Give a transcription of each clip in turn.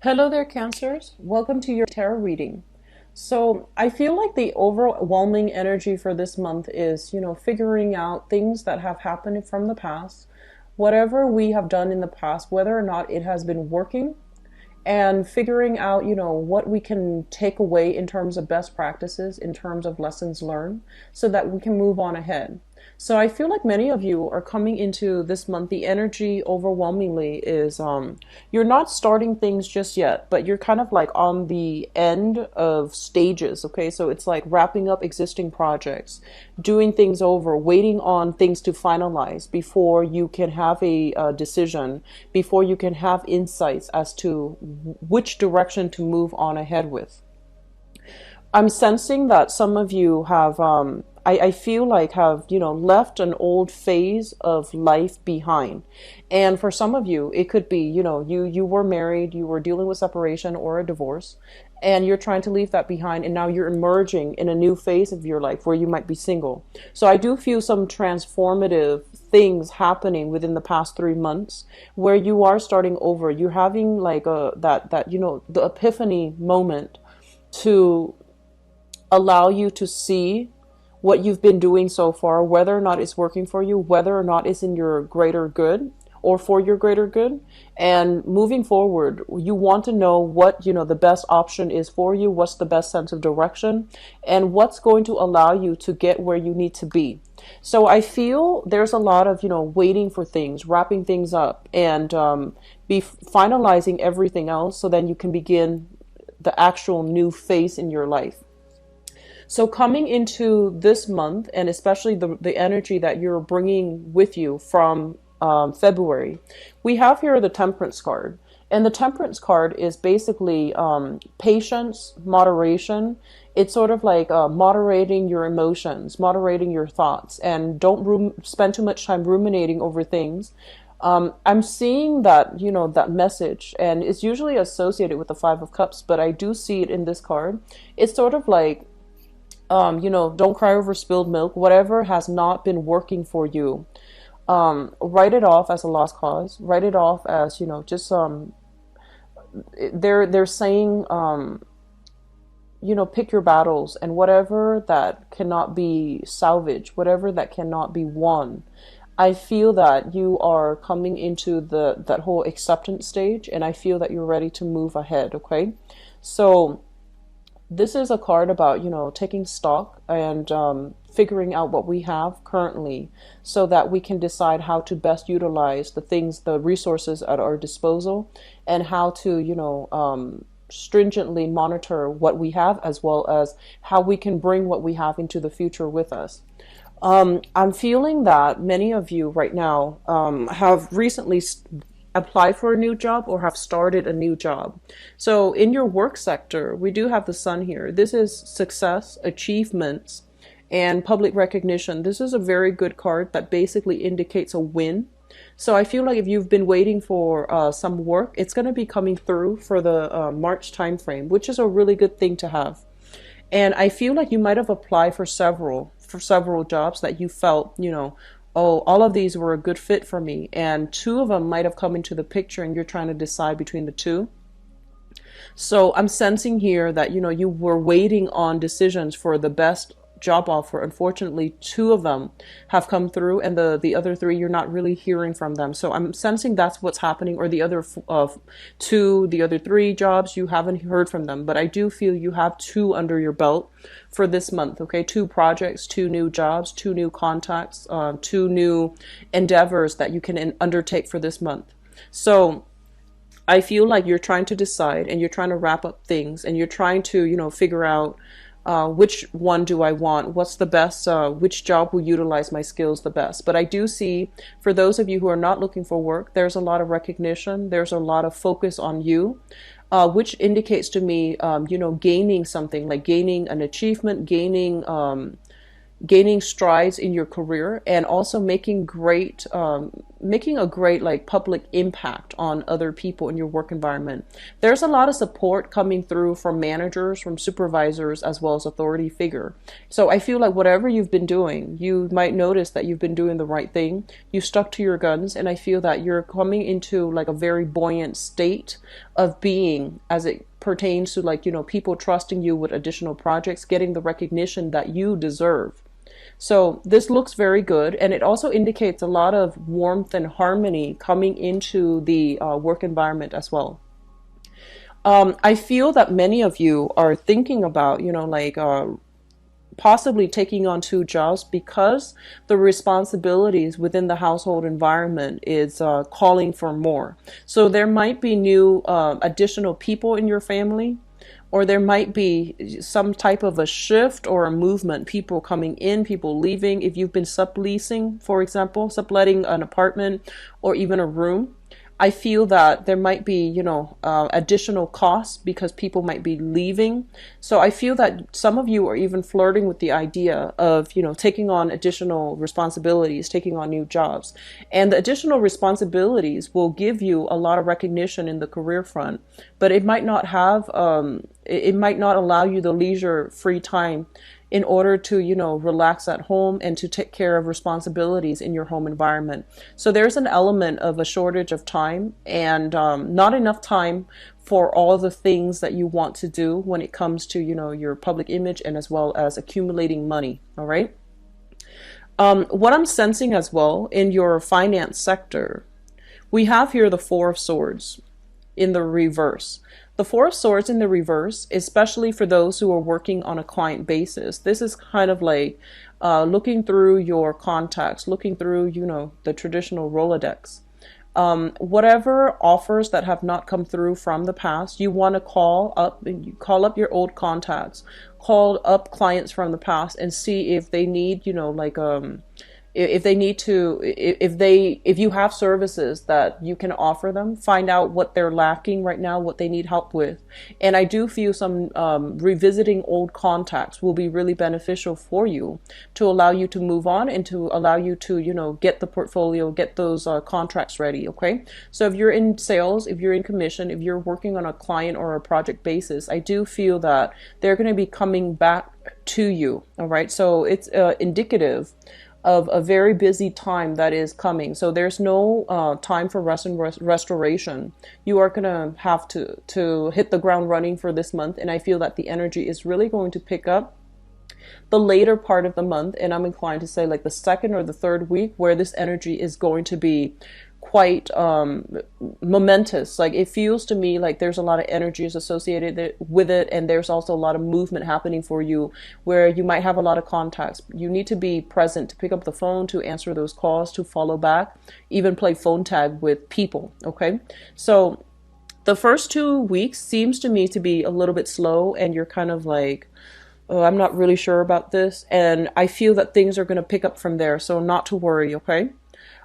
Hello there, Cancers. Welcome to your tarot reading. So, I feel like the overwhelming energy for this month is, figuring out things that have happened from the past, whatever we have done in the past, whether or not it has been working, and figuring out, what we can take away in terms of best practices, in terms of lessons learned, so that we can move on ahead. So I feel like many of you are coming into this month. The energy overwhelmingly is you're not starting things just yet, but you're kind of like on the end of stages. Okay, so it's like wrapping up existing projects, doing things over, waiting on things to finalize before you can have a decision, before you can have insights as to which direction to move on ahead with. I'm sensing that some of you have, I feel like have, left an old phase of life behind. And for some of you, it could be, you were married, you were dealing with separation or a divorce, and you're trying to leave that behind. And now you're emerging in a new phase of your life where you might be single. So I do feel some transformative things happening within the past 3 months where you are starting over. You're having like the epiphany moment to allow you to see what you've been doing so far, whether or not it's working for you, whether or not it's in your greater good or for your greater good. And moving forward, you want to know what, the best option is for you, what's the best sense of direction, and what's going to allow you to get where you need to be. So I feel there's a lot of, waiting for things, wrapping things up, and be finalizing everything else so then you can begin the actual new phase in your life. So coming into this month, and especially the energy that you're bringing with you from February, we have here the Temperance card. And the Temperance card is basically patience, moderation. It's sort of like moderating your emotions, moderating your thoughts, and don't spend too much time ruminating over things. I'm seeing that, that message, and it's usually associated with the Five of Cups, but I do see it in this card. It's sort of like don't cry over spilled milk. Whatever has not been working for you, write it off as a lost cause. Write it off as, just they're saying, pick your battles, and whatever that cannot be salvaged, whatever that cannot be won. I feel that you are coming into that whole acceptance stage, and I feel that you're ready to move ahead. Okay, so this is a card about, taking stock and figuring out what we have currently so that we can decide how to best utilize the resources at our disposal, and how to, stringently monitor what we have, as well as how we can bring what we have into the future with us. I'm feeling that many of you right now have recently apply for a new job or have started a new job. So in your work sector, we do have the sun here. This is success, achievements, and public recognition. This is a very good card that basically indicates a win. So I feel like if you've been waiting for some work, it's going to be coming through for the March timeframe, which is a really good thing to have. And I feel like you might have applied for several jobs that you felt, oh, all of these were a good fit for me, and two of them might have come into the picture and you're trying to decide between the two. So I'm sensing here that, you were waiting on decisions for the best job offer. Unfortunately, two of them have come through, and the other three, you're not really hearing from them. So I'm sensing that's what's happening, or the other the other three jobs, you haven't heard from them. But I do feel you have two under your belt for this month. Okay, two projects, two new jobs, two new contacts, two new endeavors that you can undertake for this month. So I feel like you're trying to decide, and you're trying to wrap up things, and you're trying to, figure out which one do I want? What's the best? Which job will utilize my skills the best? But I do see, for those of you who are not looking for work, there's a lot of recognition. There's a lot of focus on you, which indicates to me, gaining something, like gaining an achievement, gaining, gaining strides in your career, and also making a great like public impact on other people in your work environment. There's a lot of support coming through from managers, from supervisors, as well as authority figure. So I feel like whatever you've been doing, you might notice that you've been doing the right thing. You stuck to your guns, and I feel that you're coming into like a very buoyant state of being as it pertains to like, people trusting you with additional projects, getting the recognition that you deserve. So this looks very good, and it also indicates a lot of warmth and harmony coming into the work environment as well. I feel that many of you are thinking about, possibly taking on two jobs because the responsibilities within the household environment is calling for more. So there might be new additional people in your family, or there might be some type of a shift or a movement, people coming in, people leaving. If you've been subleasing, for example, subletting an apartment or even a room, I feel that there might be, additional costs because people might be leaving. So I feel that some of you are even flirting with the idea of, taking on additional responsibilities, taking on new jobs. And the additional responsibilities will give you a lot of recognition in the career front, but it might not it might not allow you the leisure free time in order to, relax at home and to take care of responsibilities in your home environment. So there's an element of a shortage of time and not enough time for all the things that you want to do when it comes to, your public image and as well as accumulating money. All right. What I'm sensing as well in your finance sector, we have here the Four of Swords in the reverse. The Four of Swords in the reverse, especially for those who are working on a client basis, this is kind of like looking through your contacts, looking through, the traditional Rolodex. Whatever offers that have not come through from the past, you want to call up your old contacts, call up clients from the past and see if they need, if they need to, if you have services that you can offer them, find out what they're lacking right now, what they need help with. And I do feel some revisiting old contacts will be really beneficial for you to allow you to move on and to allow you to, get the portfolio, get those contracts ready. Okay. So if you're in sales, if you're in commission, if you're working on a client or a project basis, I do feel that they're going to be coming back to you. All right. So it's indicative of a very busy time that is coming. So there's no time for rest and restoration. You are going to have to hit the ground running for this month. And I feel that the energy is really going to pick up the later part of the month. And I'm inclined to say like the second or the third week where this energy is going to be quite momentous. Like it feels to me like there's a lot of energies associated with it, and there's also a lot of movement happening for you where you might have a lot of contacts. You need to be present to pick up the phone, to answer those calls, to follow back, even play phone tag with people. Okay, so the first 2 weeks seems to me to be a little bit slow, and you're kind of like, oh, I'm not really sure about this, and I feel that things are going to pick up from there, so not to worry. Okay.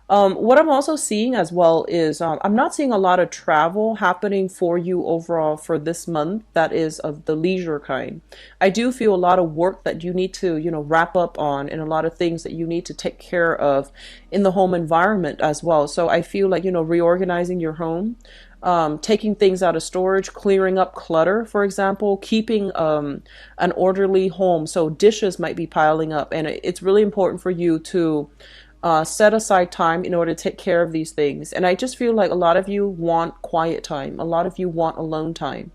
What I'm also seeing as well is I'm not seeing a lot of travel happening for you overall for this month that is of the leisure kind. I do feel a lot of work that you need to, wrap up on, and a lot of things that you need to take care of in the home environment as well. So I feel like, reorganizing your home, taking things out of storage, clearing up clutter, for example, keeping an orderly home. So dishes might be piling up, and it's really important for you to set aside time in order to take care of these things. And I just feel like a lot of you want quiet time. A lot of you want alone time.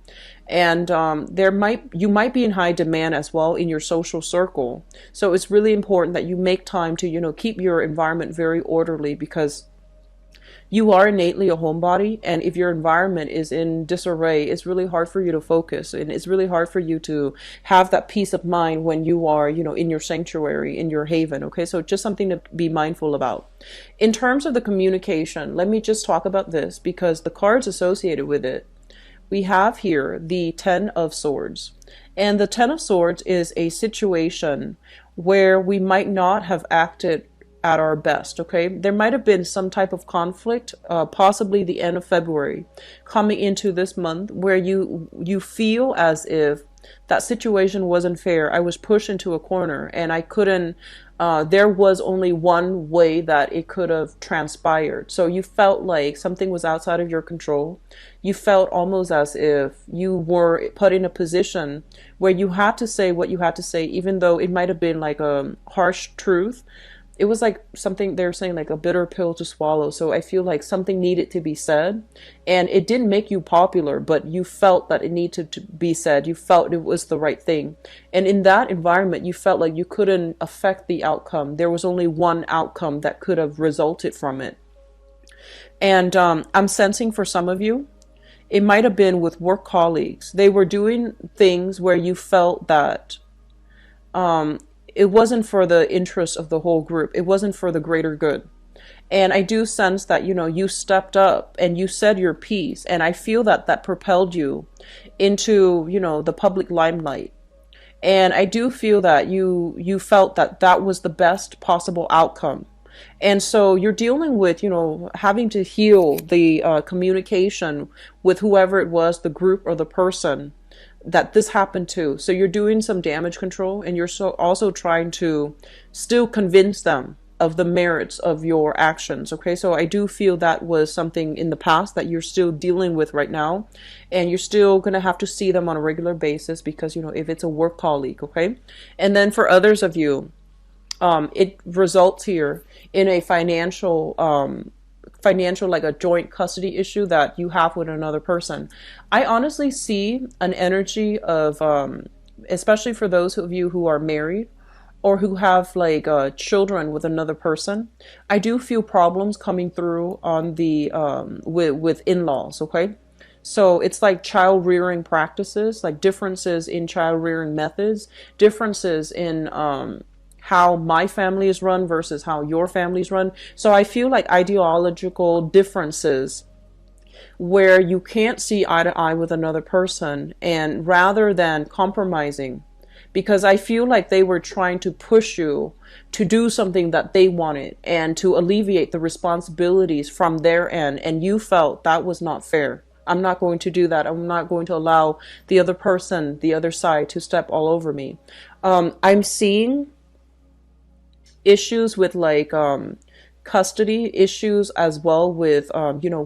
And you might be in high demand as well in your social circle. So it's really important that you make time to, keep your environment very orderly, because you are innately a homebody, and if your environment is in disarray, it's really hard for you to focus, and it's really hard for you to have that peace of mind when you are, in your sanctuary, in your haven. Okay, so just something to be mindful about. In terms of the communication, let me just talk about this because the cards associated with it, we have here the Ten of Swords, and the Ten of Swords is a situation where we might not have acted at our best. Okay, there might have been some type of conflict, possibly the end of February coming into this month, where you feel as if that situation wasn't fair. I was pushed into a corner and I couldn't, there was only one way that it could have transpired. So you felt like something was outside of your control. You felt almost as if you were put in a position where you had to say what you had to say, even though it might have been like a harsh truth. It was like something they're saying, like a bitter pill to swallow. So I feel like something needed to be said, and it didn't make you popular, but you felt that it needed to be said. You felt it was the right thing. And in that environment, you felt like you couldn't affect the outcome. There was only one outcome that could have resulted from it. And I'm sensing for some of you, it might have been with work colleagues. They were doing things where you felt that it wasn't for the interest of the whole group. It wasn't for the greater good. And I do sense that, you stepped up and you said your piece. And I feel that that propelled you into, the public limelight. And I do feel that you felt that that was the best possible outcome. And so you're dealing with, having to heal the communication with whoever it was, the group or the person that this happened to. So you're doing some damage control, and you're also trying to still convince them of the merits of your actions. Okay, so I do feel that was something in the past that you're still dealing with right now, and you're still going to have to see them on a regular basis because, if it's a work colleague. Okay, and then for others of you, it results here in a financial like a joint custody issue that you have with another person. I honestly see an energy of especially for those of you who are married or who have like children with another person. I do feel problems coming through on the with in-laws. Okay, so it's like child rearing practices, like differences in child rearing methods, differences in how my family is run versus how your family is run. So I feel like ideological differences where you can't see eye to eye with another person, and rather than compromising, because I feel like they were trying to push you to do something that they wanted and to alleviate the responsibilities from their end, and you felt that was not fair. I'm not going to do that. I'm not going to allow the other person, the other side, to step all over me. I'm seeing issues with like custody issues as well with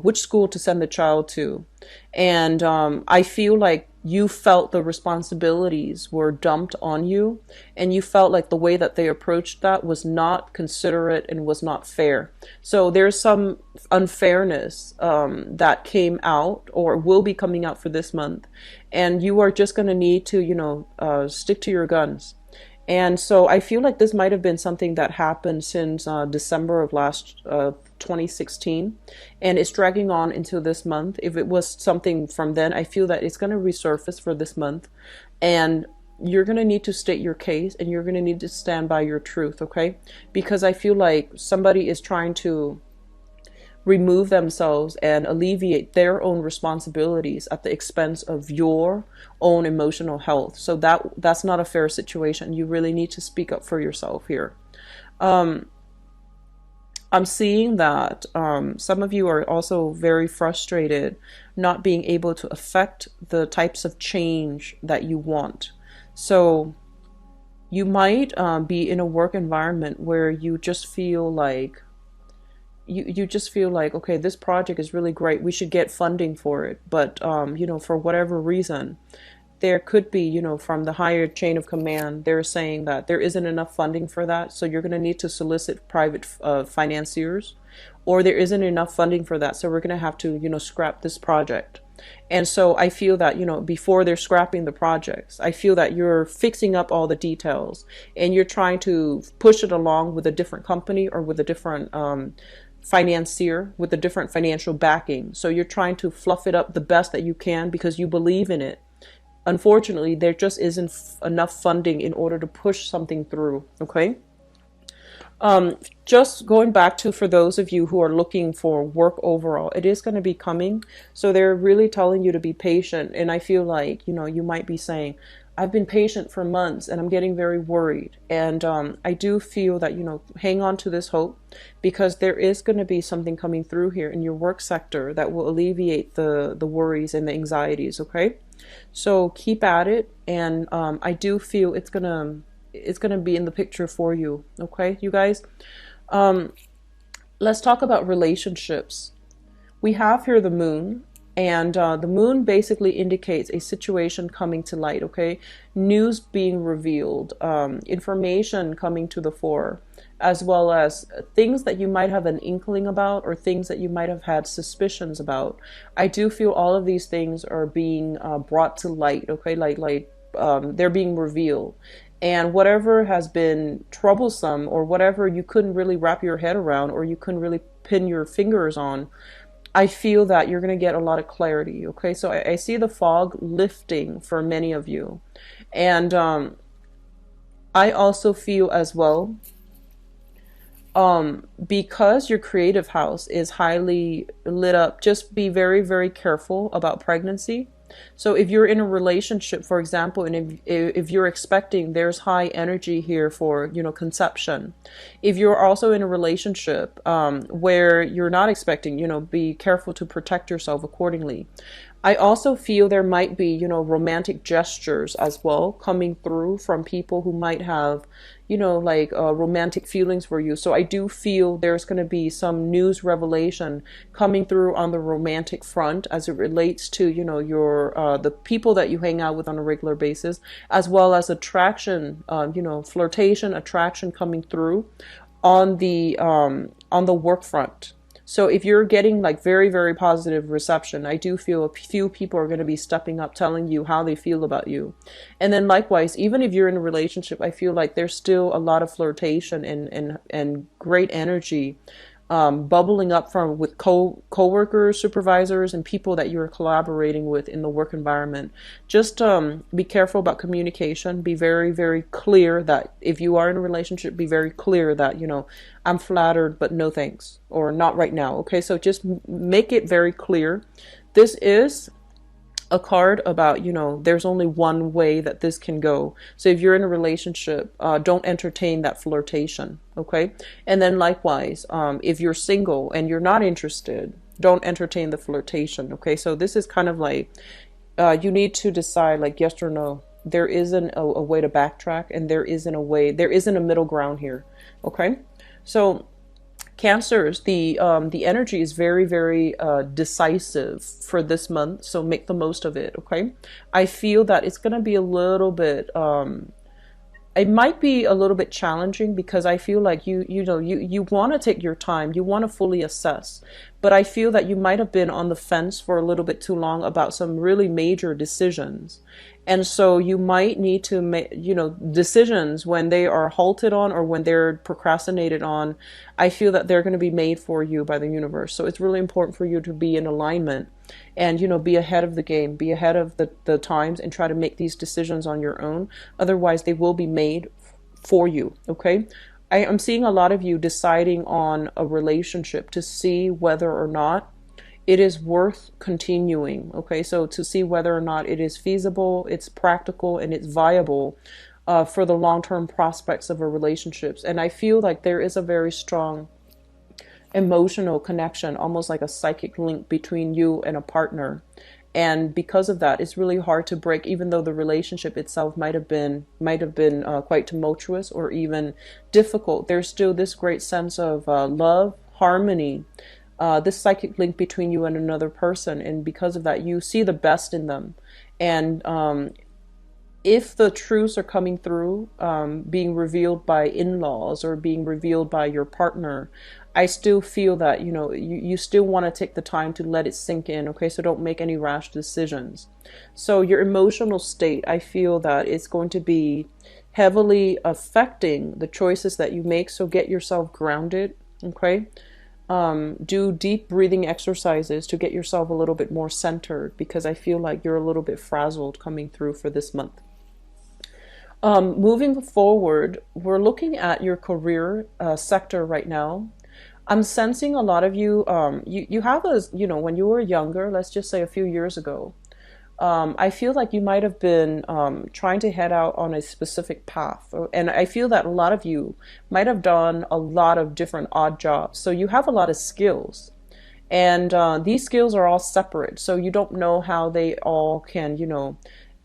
which school to send the child to. And I feel like you felt the responsibilities were dumped on you, and you felt like the way that they approached that was not considerate and was not fair. So there's some unfairness that came out or will be coming out for this month, and you are just going to need to stick to your guns. And so I feel like this might have been something that happened since December of last 2016, and it's dragging on into this month. If it was something from then, I feel that it's going to resurface for this month, and you're going to need to state your case, and you're going to need to stand by your truth, okay? Because I feel like somebody is trying to remove themselves and alleviate their own responsibilities at the expense of your own emotional health. So that's not a fair situation. You really need to speak up for yourself here. I'm seeing that some of you are also very frustrated not being able to affect the types of change that you want. So you might be in a work environment where you just feel like you just feel like, okay, this project is really great. We should get funding for it. But, for whatever reason, there could be, from the higher chain of command, they're saying that there isn't enough funding for that. So you're going to need to solicit private financiers, or there isn't enough funding for that. So we're going to have to, scrap this project. And so I feel that, before they're scrapping the projects, I feel that you're fixing up all the details and you're trying to push it along with a different company or with a different financier with a different financial backing. So you're trying to fluff it up the best that you can because you believe in it. Unfortunately, there just isn't enough funding in order to push something through. Okay. Just going back to, for those of you who are looking for work overall, it is going to be coming. So they're really telling you to be patient. And I feel like, you might be saying, I've been patient for months and I'm getting very worried. And I do feel that, hang on to this hope, because there is going to be something coming through here in your work sector that will alleviate the worries and the anxieties. Okay. So keep at it, and I do feel it's gonna be in the picture for you. Okay, you guys. Um, let's talk about relationships. We have here the moon, and the moon basically indicates a situation coming to light. Okay, news being revealed, information coming to the fore, as well as things that you might have an inkling about or things that you might have had suspicions about. I do feel all of these things are being brought to light. Okay, they're being revealed. And whatever has been troublesome or whatever you couldn't really wrap your head around or you couldn't really pin your fingers on, I feel that you're going to get a lot of clarity. Okay, so I see the fog lifting for many of you. And I also feel as well, because your creative house is highly lit up, just be very, very careful about pregnancy. So if you're in a relationship, for example, and if you're expecting, there's high energy here for, conception. If you're also in a relationship where you're not expecting, be careful to protect yourself accordingly. I also feel there might be, romantic gestures as well coming through from people who might have, romantic feelings for you. So I do feel there's going to be some news revelation coming through on the romantic front as it relates to, your the people that you hang out with on a regular basis, as well as attraction, flirtation, attraction coming through on the work front. So if you're getting like very, very positive reception, I do feel a few people are going to be stepping up, telling you how they feel about you. And then likewise, even if you're in a relationship, I feel like there's still a lot of flirtation and great energy bubbling up from with co-workers, supervisors, and people that you're collaborating with in the work environment. Just be careful about communication. Be very, very clear that if you are in a relationship, be very clear that, I'm flattered, but no thanks, or not right now. Okay, so just make it very clear. This is a card about, there's only one way that this can go. So if you're in a relationship, don't entertain that flirtation. Okay. And then likewise, if you're single and you're not interested, don't entertain the flirtation. Okay. So this is kind of like, you need to decide like yes or no. There isn't a way to backtrack, and there isn't a middle ground here. Okay. So Cancers, the energy is very, very decisive for this month, so make the most of it. Okay, I feel that it's gonna be a little bit. It might be a little bit challenging because I feel like you want to take your time, you want to fully assess, but I feel that you might have been on the fence for a little bit too long about some really major decisions. And so you might need to make, decisions when they are halted on or when they're procrastinated on. I feel that they're going to be made for you by the universe. So it's really important for you to be in alignment and, be ahead of the game, be ahead of the times, and try to make these decisions on your own. Otherwise, they will be made for you. Okay. I'm seeing a lot of you deciding on a relationship to see whether or not it is worth continuing. Okay, so to see whether or not it is feasible, it's practical, and it's viable for the long-term prospects of a relationship. And I feel like there is a very strong emotional connection, almost like a psychic link between you and a partner. And because of that, it's really hard to break, even though the relationship itself might have been quite tumultuous or even difficult. There's still this great sense of love, harmony, this psychic link between you and another person. And because of that, you see the best in them. And if the truths are coming through, being revealed by in-laws or being revealed by your partner, I still feel that, you still want to take the time to let it sink in. Okay, so don't make any rash decisions. So your emotional state, I feel that it's going to be heavily affecting the choices that you make. So get yourself grounded. Okay. Do deep breathing exercises to get yourself a little bit more centered, because I feel like you're a little bit frazzled coming through for this month. Moving forward, we're looking at your career sector right now. I'm sensing a lot of you, you have when you were younger, let's just say a few years ago, I feel like you might have been trying to head out on a specific path. And I feel that a lot of you might have done a lot of different odd jobs. So you have a lot of skills. And these skills are all separate, so you don't know how they all can,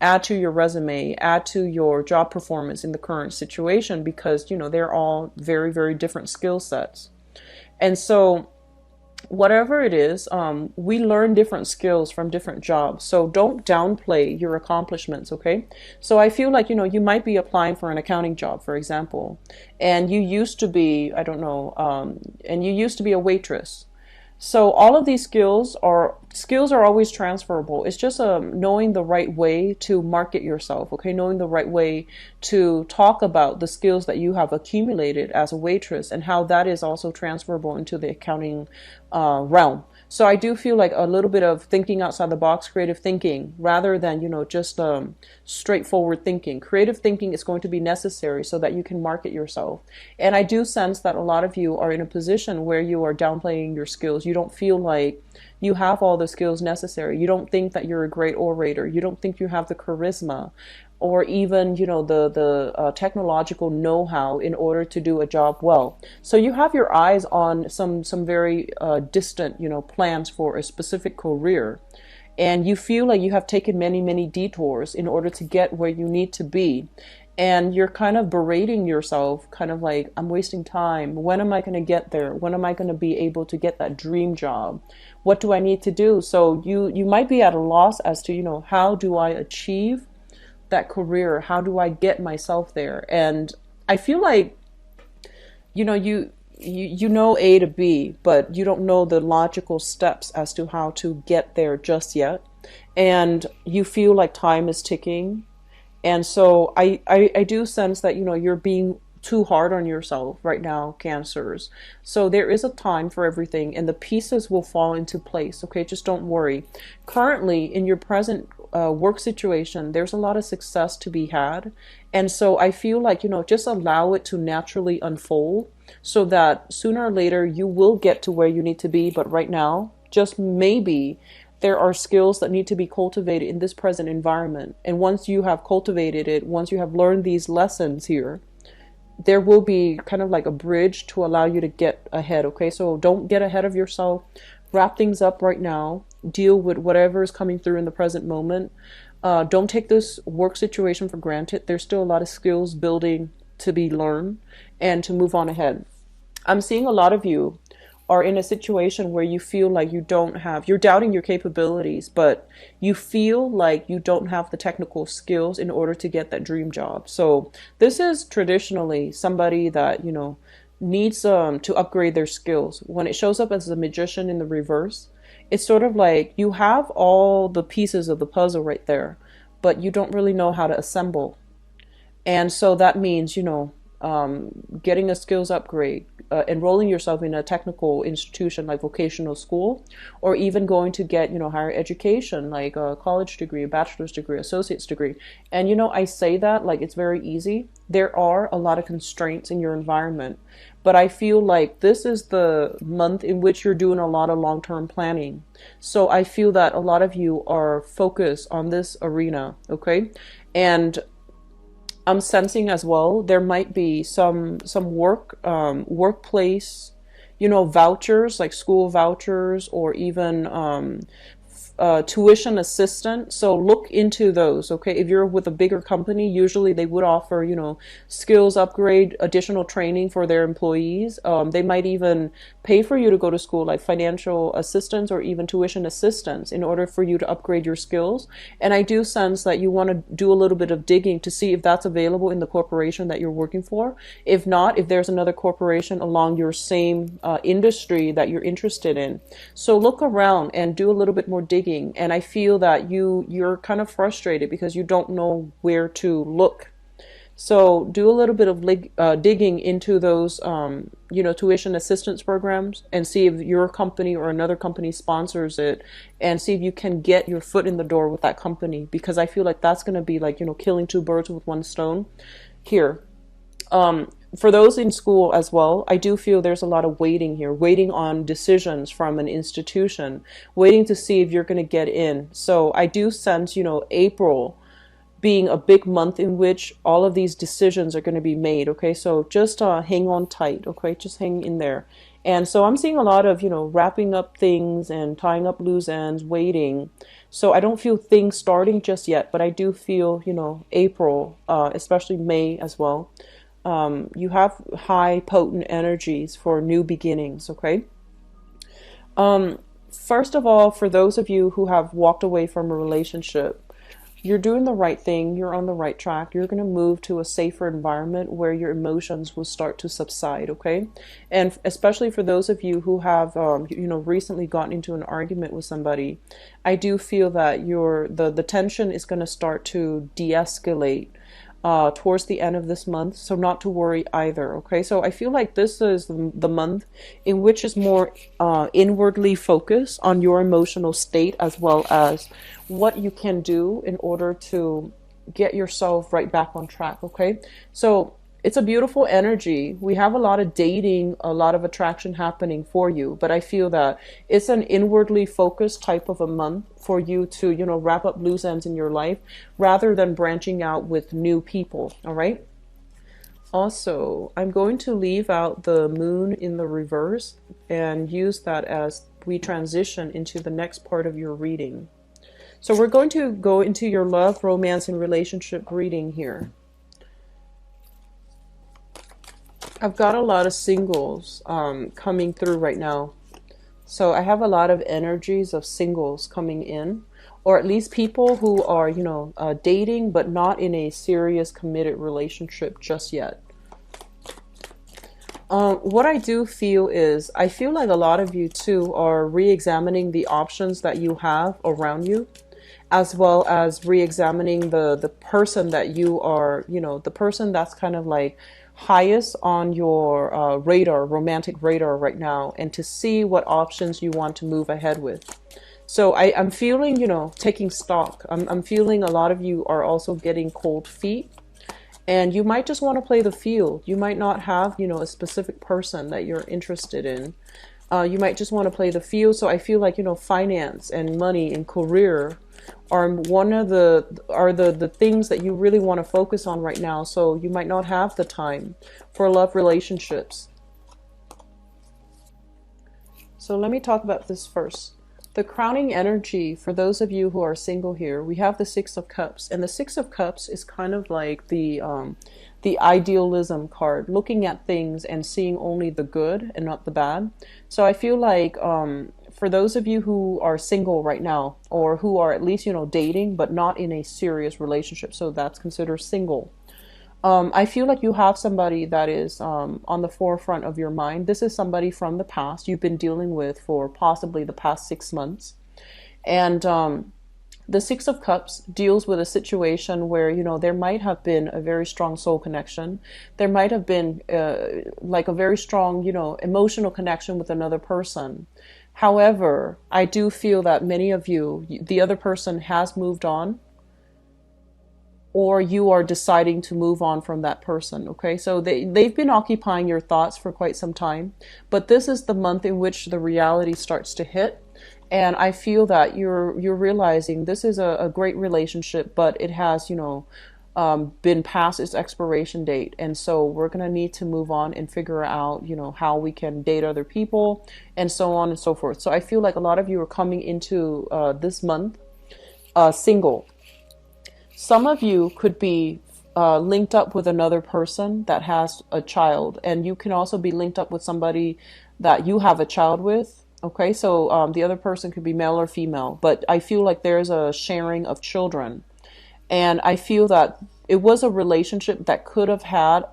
add to your resume, add to your job performance in the current situation, because, they're all very, very different skill sets. And so whatever it is, we learn different skills from different jobs. So don't downplay your accomplishments, okay? So I feel like, you might be applying for an accounting job, for example, and you used to be, I don't know, and you used to be a waitress. So all of these skills are always transferable. It's just knowing the right way to market yourself, okay? Knowing the right way to talk about the skills that you have accumulated as a waitress, and how that is also transferable into the accounting realm. So I do feel like a little bit of thinking outside the box, creative thinking, rather than, just straightforward thinking. Creative thinking is going to be necessary so that you can market yourself. And I do sense that a lot of you are in a position where you are downplaying your skills. You don't feel like you have all the skills necessary. You don't think that you're a great orator. You don't think you have the charisma, or even, the technological know-how in order to do a job well. So you have your eyes on some very distant, plans for a specific career, and you feel like you have taken many, many detours in order to get where you need to be. And you're kind of berating yourself, kind of like, I'm wasting time. When am I going to get there? When am I going to be able to get that dream job? What do I need to do? So you might be at a loss as to, how do I achieve that career? How do I get myself there? And I feel like, you know A to B, but you don't know the logical steps as to how to get there just yet. And you feel like time is ticking. And so I do sense that, you're being too hard on yourself right now, Cancers. So there is a time for everything, and the pieces will fall into place. Okay, just don't worry. Currently, in your present work situation, there's a lot of success to be had. And so I feel like, just allow it to naturally unfold, so that sooner or later you will get to where you need to be. But right now, just maybe, there are skills that need to be cultivated in this present environment. And once you have cultivated it, once you have learned these lessons here, there will be kind of like a bridge to allow you to get ahead. Okay, so don't get ahead of yourself. Wrap things up right now. Deal with whatever is coming through in the present moment. Don't take this work situation for granted. There's still a lot of skills building to be learned and to move on ahead. I'm seeing a lot of you are in a situation where you feel like you're doubting your capabilities, but you feel like you don't have the technical skills in order to get that dream job. So this is traditionally somebody that, needs to upgrade their skills. When it shows up as a magician in the reverse, it's sort of like you have all the pieces of the puzzle right there, but you don't really know how to assemble. And so that means, getting a skills upgrade, enrolling yourself in a technical institution like vocational school, or even going to get, higher education like a college degree, a bachelor's degree, associate's degree. And, I say that like it's very easy. There are a lot of constraints in your environment, but I feel like this is the month in which you're doing a lot of long-term planning. So I feel that a lot of you are focused on this arena, okay? And I'm sensing as well there might be some workplace, vouchers like school vouchers, or even tuition assistant. So look into those, okay? If you're with a bigger company, usually they would offer, skills upgrade, additional training for their employees. They might even pay for you to go to school, like financial assistance or even tuition assistance, in order for you to upgrade your skills. And I do sense that you want to do a little bit of digging to see if that's available in the corporation that you're working for. If not, if there's another corporation along your same industry that you're interested in. So look around and do a little bit more digging. And I feel that you're kind of frustrated because you don't know where to look. So do a little bit of digging into those, tuition assistance programs, and see if your company or another company sponsors it, and see if you can get your foot in the door with that company, because I feel like that's going to be like, killing two birds with one stone here. For those in school as well, I do feel there's a lot of waiting here, waiting on decisions from an institution, waiting to see if you're going to get in. So I do sense, April being a big month in which all of these decisions are going to be made. Okay, so just hang on tight. Okay, just hang in there. And so I'm seeing a lot of, wrapping up things and tying up loose ends, waiting. So I don't feel things starting just yet, but I do feel, April, especially May as well. You have high potent energies for new beginnings, okay? First of all, for those of you who have walked away from a relationship, you're doing the right thing. You're on the right track. You're going to move to a safer environment where your emotions will start to subside, okay? And especially for those of you who have, recently gotten into an argument with somebody, I do feel that the tension is going to start to de-escalate towards the end of this month, so not to worry either, okay? So I feel like this is the month in which is more inwardly focused on your emotional state, as well as what you can do in order to get yourself right back on track, okay? So it's a beautiful energy. We have a lot of dating, a lot of attraction happening for you, but I feel that it's an inwardly focused type of a month for you to, wrap up loose ends in your life rather than branching out with new people, all right? Also, I'm going to leave out the moon in the reverse and use that as we transition into the next part of your reading. So we're going to go into your love, romance, and relationship reading here. I've got a lot of singles coming through right now. So I have a lot of energies of singles coming in, or at least people who are, dating, but not in a serious committed relationship just yet. What I do feel is, I feel like a lot of you too are re-examining the options that you have around you, as well as re-examining the person that you are, the person that's kind of like highest on your radar, romantic radar right now, and to see what options you want to move ahead with. So I'm feeling, taking stock. I'm feeling a lot of you are also getting cold feet, and you might just want to play the field. You might not have, a specific person that you're interested in. You might just want to play the field. So I feel like, finance and money and career are one of the things that you really want to focus on right now. So you might not have the time for love relationships. So let me talk about this first. The crowning energy for those of you who are single here, we have the Six of Cups, and the Six of Cups is kind of like the idealism card, looking at things and seeing only the good and not the bad. So I feel like for those of you who are single right now, or who are at least, dating, but not in a serious relationship, so that's considered single. I feel like you have somebody that is on the forefront of your mind. This is somebody from the past you've been dealing with for possibly the past 6 months. And the Six of Cups deals with a situation where, there might have been a very strong soul connection. There might have been like a very strong, emotional connection with another person. However, I do feel that many of you, the other person has moved on, or you are deciding to move on from that person, okay? So they've been occupying your thoughts for quite some time, but this is the month in which the reality starts to hit. And I feel that you're realizing this is a great relationship, but it has, been past its expiration date. And so we're going to need to move on and figure out, how we can date other people and so on and so forth. So I feel like a lot of you are coming into this month single. Some of you could be linked up with another person that has a child, and you can also be linked up with somebody that you have a child with. Okay, so the other person could be male or female, but I feel like there's a sharing of children, and I feel that it was a relationship that could have had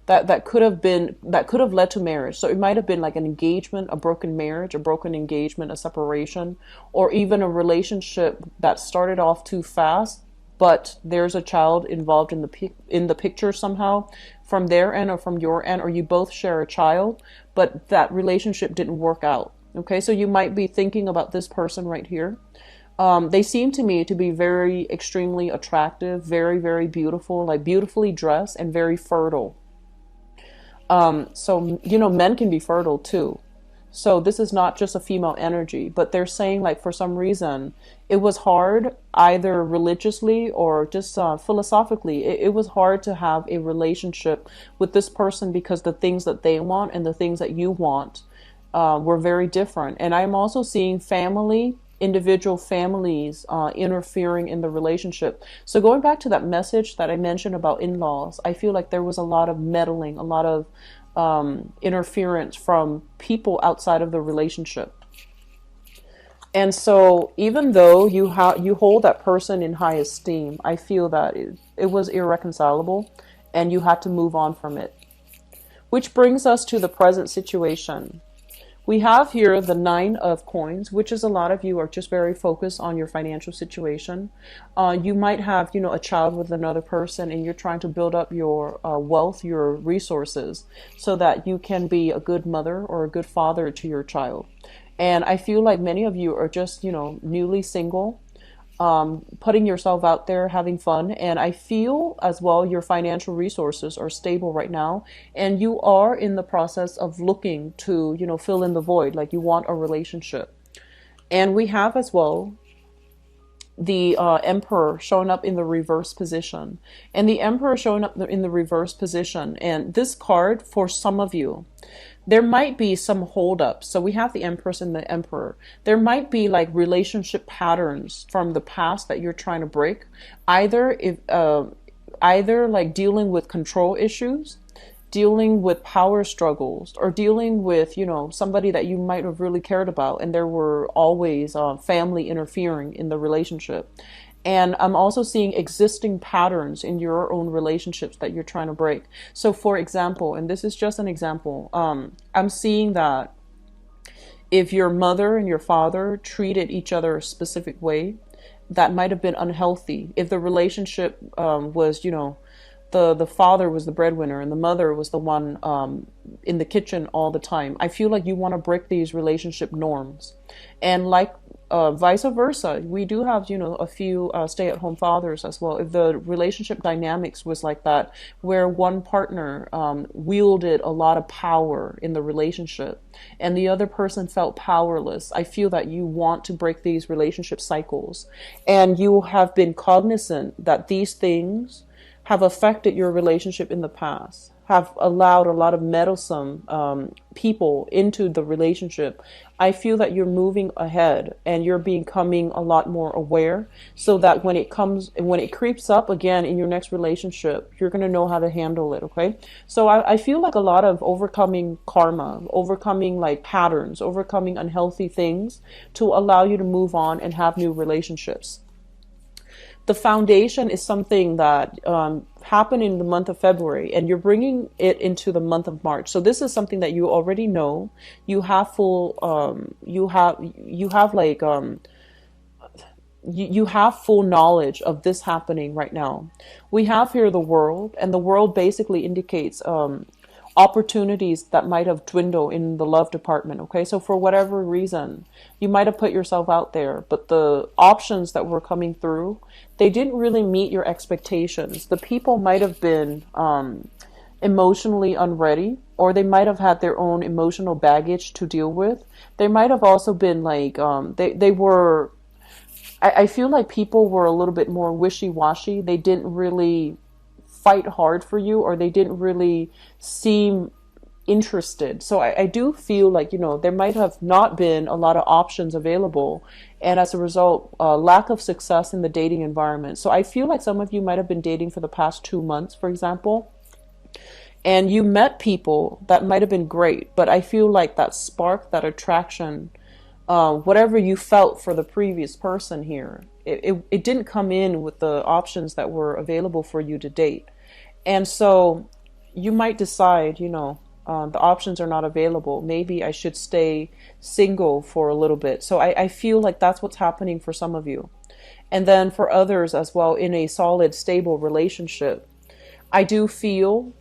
that could have led to marriage. So it might have been like an engagement, a broken marriage, a broken engagement, a separation, or even a relationship that started off too fast, but there's a child involved in the picture somehow, from their end or from your end, or you both share a child, but that relationship didn't work out. Okay, so you might be thinking about this person right here. They seem to me to be very extremely attractive, very, very beautiful, like beautifully dressed and very fertile. So, men can be fertile too. So this is not just a female energy, but they're saying like for some reason it was hard either religiously or just philosophically. It was hard to have a relationship with this person because the things that they want and the things that you want were very different. And I'm also seeing individual families interfering in the relationship. So going back to that message that I mentioned about in-laws, I feel like there was a lot of meddling, a lot of interference from people outside of the relationship. And so even though you hold that person in high esteem, I feel that it was irreconcilable and you had to move on from it. Which brings us to the present situation. We have here the Nine of Coins, which is a lot of you are just very focused on your financial situation. You might have, a child with another person and you're trying to build up your wealth, your resources, so that you can be a good mother or a good father to your child. And I feel like many of you are just, newly single, putting yourself out there, having fun. And I feel as well your financial resources are stable right now. And you are in the process of looking to, fill in the void, like you want a relationship. And we have as well the Emperor showing up in the reverse position. And the Emperor showing up in the reverse position. And this card, for some of you, there might be some holdups. So we have the Empress and the Emperor. There might be like relationship patterns from the past that you're trying to break. Either like dealing with control issues, dealing with power struggles, or dealing with, somebody that you might have really cared about and there were always family interfering in the relationship. And I'm also seeing existing patterns in your own relationships that you're trying to break. So for example, and this is just an example, I'm seeing that if your mother and your father treated each other a specific way, that might have been unhealthy. If the relationship was, the father was the breadwinner and the mother was the one in the kitchen all the time. I feel like you want to break these relationship norms. And like vice versa, we do have, a few stay-at-home fathers as well. If the relationship dynamics was like that, where one partner wielded a lot of power in the relationship and the other person felt powerless, I feel that you want to break these relationship cycles. And you have been cognizant that these things have affected your relationship in the past, have allowed a lot of meddlesome people into the relationship. I feel that you're moving ahead and you're becoming a lot more aware, so that when it creeps up again in your next relationship, you're going to know how to handle it. Okay. So I feel like a lot of overcoming karma, overcoming like patterns, overcoming unhealthy things to allow you to move on and have new relationships. The foundation is something that happened in the month of February, and you're bringing it into the month of March. So this is something that you already know. You have full, you have like, you have full knowledge of this happening right now. We have here the World, and the World basically indicates opportunities that might have dwindled in the love department. Okay, so for whatever reason, you might have put yourself out there, but the options that were coming through, they didn't really meet your expectations. The people might have been emotionally unready, or they might have had their own emotional baggage to deal with. They might have also been like, they were, I feel like people were a little bit more wishy-washy. They didn't really fight hard for you, or they didn't really seem interested. So I do feel like, there might have not been a lot of options available. And as a result, lack of success in the dating environment. So I feel like some of you might have been dating for the past 2 months, for example, and you met people that might have been great. But I feel like that spark, that attraction, whatever you felt for the previous person here, it didn't come in with the options that were available for you to date. And so you might decide, the options are not available. Maybe I should stay single for a little bit. So I feel like that's what's happening for some of you. And then for others as well, in a solid, stable relationship, I do feel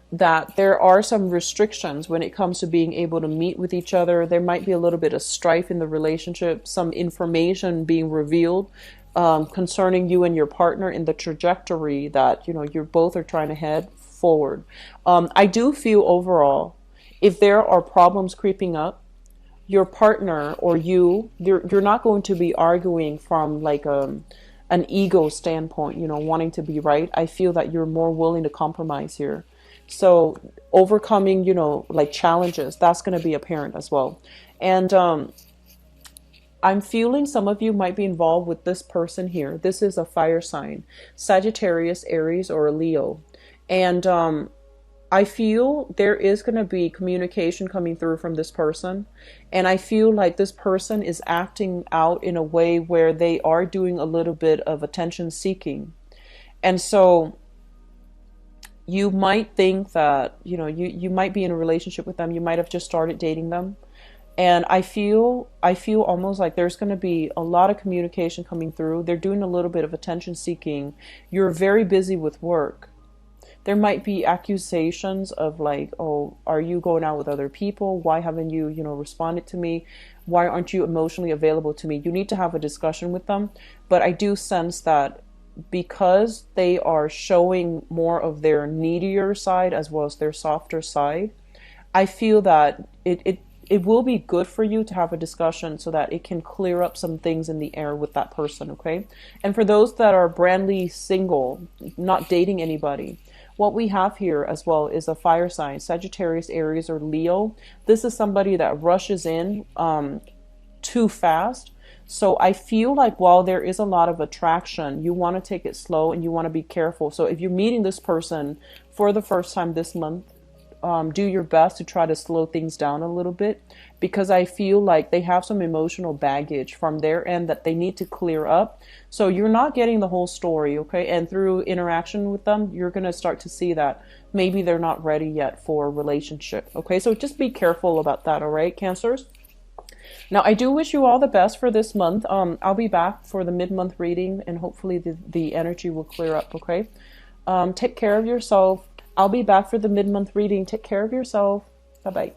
that there are some restrictions when it comes to being able to meet with each other. There might be a little bit of strife in the relationship, some information being revealed concerning you and your partner in the trajectory that, you both are trying to head forward. I do feel overall if there are problems creeping up, your partner or you're not going to be arguing from like an ego standpoint, wanting to be right. I feel that you're more willing to compromise here. So overcoming, like challenges, that's going to be apparent as well. And I'm feeling some of you might be involved with this person here. This is a fire sign, Sagittarius, Aries, or a Leo. And I feel there is going to be communication coming through from this person. And I feel like this person is acting out in a way where they are doing a little bit of attention seeking. And so you might think that, you might be in a relationship with them. You might have just started dating them. And I feel almost like there's going to be a lot of communication coming through. They're doing a little bit of attention seeking. You're very busy with work. There might be accusations of like, oh, are you going out with other people? Why haven't you, responded to me? Why aren't you emotionally available to me? You need to have a discussion with them. But I do sense that because they are showing more of their needier side as well as their softer side, I feel that it will be good for you to have a discussion so that it can clear up some things in the air with that person, okay? And for those that are brandly single, not dating anybody, what we have here as well is a fire sign, Sagittarius, Aries, or Leo. This is somebody that rushes in too fast. So I feel like while there is a lot of attraction, you want to take it slow and you want to be careful. So if you're meeting this person for the first time this month, do your best to try to slow things down a little bit, because I feel like they have some emotional baggage from their end that they need to clear up. So you're not getting the whole story, okay? And through interaction with them, you're going to start to see that maybe they're not ready yet for a relationship, okay? So just be careful about that, all right, Cancers? Now, I do wish you all the best for this month. I'll be back for the mid-month reading, and hopefully the energy will clear up, okay? Take care of yourself. I'll be back for the mid-month reading. Take care of yourself. Bye-bye.